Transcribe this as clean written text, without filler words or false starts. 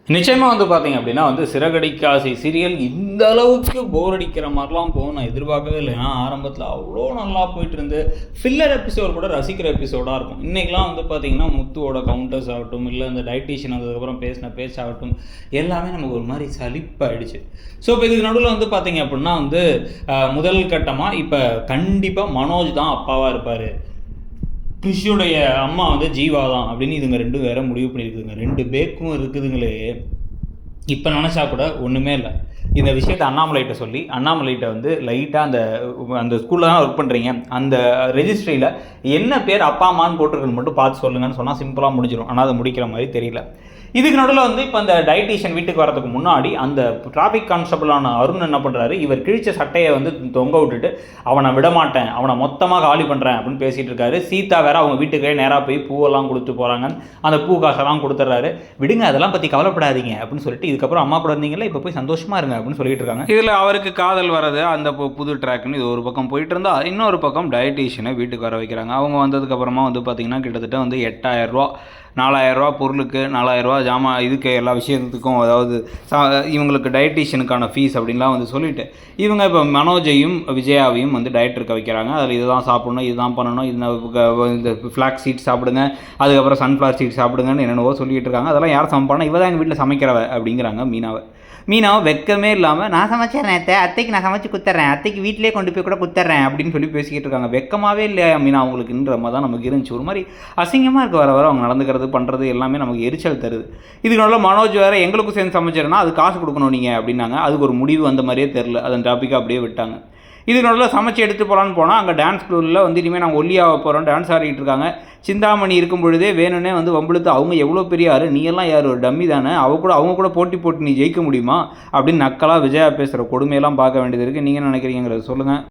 நிச்சயமாக வந்து பார்த்தீங்க அப்படின்னா சிறகடிக்க ஆசை சீரியல் இந்த அளவுக்கு போர் அடிக்கிற மாதிரிலாம் போகும் நான் எதிர்பார்க்கவே இல்லை. ஏன்னா ஆரம்பத்தில் அவ்வளோ நல்லா போயிட்டு இருந்து ஃபில்லர் எபிசோட் கூட ரசிக்கிற எபிசோடாக இருக்கும். இன்றைக்கெலாம் பார்த்தீங்கன்னா முத்துவோட கவுண்டர்ஸ் ஆகட்டும், இல்லை இந்த டயட்டீஷியன் வந்ததுக்கப்புறம் பேசின பேச்சாகட்டும், எல்லாமே நமக்கு ஒரு மாதிரி சலிப்பாயிடுச்சு. ஸோ இப்போ இதுக்கு நடுவில் பார்த்தீங்க அப்படின்னா முதல் கட்டமாக இப்போ கண்டிப்பாக மனோஜ் தான் அப்பாவாக இருப்பார், கிறிஷுடைய அம்மா ஜீவா தான் அப்படின்னு இதுங்க ரெண்டு வேற முடிவு பண்ணியிருக்குதுங்க. ரெண்டு பேக்கும் இருக்குதுங்களே. இப்போ நினச்சா கூட ஒன்றுமே இல்லை. இந்த விஷயத்தை அண்ணாமலைகிட்ட சொல்லி அண்ணாமலைகிட்ட லைட்டாக அந்த ஸ்கூலில் தான் ஒர்க் பண்ணுறீங்க, அந்த ரெஜிஸ்ட்ரியில் என்ன பேர் அப்பா அம்மான்னு போட்டிருக்குன்னு மட்டும் பார்த்து சொல்லுங்கன்னு சொன்னால் சிம்பிளாக முடிஞ்சிடும். ஆனால் அதை முடிக்கிற மாதிரி தெரியல. இதுக்கு நடுவில் இப்போ அந்த டயட்டீஷியன் வீட்டுக்கு வரதுக்கு முன்னாடி அந்த டிராஃபிக் கான்ஸ்டபிளான அருண் என்ன பண்ணுறாரு, இவர் கிழிச்ச சட்டையை தொங்க விட்டுட்டு அவனை விடமாட்டேன், அவனை மொத்தமாக காலி பண்ணுறேன் அப்படின்னு பேசிகிட்டு இருக்காரு. சீதா வேற அவங்க வீட்டுக்கே நேராக போய் பூவெல்லாம் கொடுத்து போகிறாங்க. அந்த பூ காசெல்லாம் கொடுத்துட்றாரு. விடுங்க, அதெல்லாம் பற்றி கவலைப்படாதீங்க அப்படின்னு சொல்லிட்டு, இதுக்கப்புறம் அம்மா கூட இருந்தீங்களா, இப்போ போய் சந்தோஷமாக இருங்க அப்படின்னு சொல்லிட்டு இருக்காங்க. இதில் அவருக்கு காதல் வர்றது அந்த புது ட்ராக்னு இது ஒரு பக்கம் போயிட்டு இருந்தா, இன்னொரு பக்கம் டயட்டீஷியனை வீட்டுக்கு வர வைக்கிறாங்க. அவங்க வந்ததுக்கப்புறமா பார்த்தீங்கன்னா கிட்டத்தட்ட 8000 ரூபா, 4000 ரூபா பொருளுக்கு, 4000 ரூபா ஜாமான், இதுக்கு எல்லா விஷயத்துக்கும், அதாவது இவங்களுக்கு டயட்டீஷியனுக்கான ஃபீஸ் அப்படின்லாம் சொல்லிவிட்டு இவங்க இப்போ மனோஜையும் விஜயாவையும் டயட் இருக்க வைக்கிறாங்க. அதில் இதுதான் சாப்பிடணும், இதுதான் பண்ணணும், இந்த ஃப்ளாக்ஸ் சீட் சாப்பிடுங்க, அதுக்கப்புறம் சன்ஃப்ளவர் சீட் சாப்பிடுங்கன்னு என்னென்னவோ சொல்லிகிட்டு இருக்காங்க. அதெல்லாம் யார் சமைப்பானா, இவ தான் எங்கள் வீட்டில் சமைக்கிறவ அப்படிங்கிறாங்க மீனாவை வெக்கமே இல்லாமல், நான் சமைச்சேன் அத்தைக்கு நான் சமைச்சு குத்துறேன், அத்தைக்கு வீட்டிலே கொண்டு போய் கூட குத்துறேன் அப்படின்னு சொல்லி பேசிக்கிட்டு இருக்காங்க. வெக்கமாகவே இல்லையா மீனா அவங்களுக்குன்ற மாதிரி தான் நமக்கு இருந்துச்சு. ஒரு மாதிரி அசிங்கமாக இருக்க வர அவங்க நடந்துக்கிறது பண்ணுறது எல்லாமே நமக்கு எரிச்சல் தருது. இதுக்கு நல்ல மனோஜ் வேறு எங்களுக்கும் சேர்ந்து சமைச்சிடனா அது காசு கொடுக்கணும் நீங்கள் அப்படின்னாங்க. அதுக்கு ஒரு முடிவு வந்த மாதிரியே தெரில. அதன் டாப்பிக்காக அப்படியே விட்டாங்க. இது நல்லா சமைச்சு எடுத்து போகலான்னு போனால் அங்கே டான்ஸ் ஸ்கூலில் இனிமேல் நாங்கள் ஒல்லியாக போகிறோம் டான்ஸ் ஆடிட்டு இருக்காங்க. சிந்தாமணி இருக்கும் பொழுதே வேணும்னே வம்புழுத்து, அவங்க எவ்வளோ பெரிய ஆறு, நீ எல்லாம் யார், ஒரு டம்மி தானே, அவங்க கூட போட்டி நீ ஜெயிக்க முடியுமா அப்படின்னு நக்கலாக விஜயா பேசுகிற கொடுமையெல்லாம் பார்க்க வேண்டியது இருக்குது. நீங்கள் நினைக்கிறீங்கிறத சொல்லுங்கள்.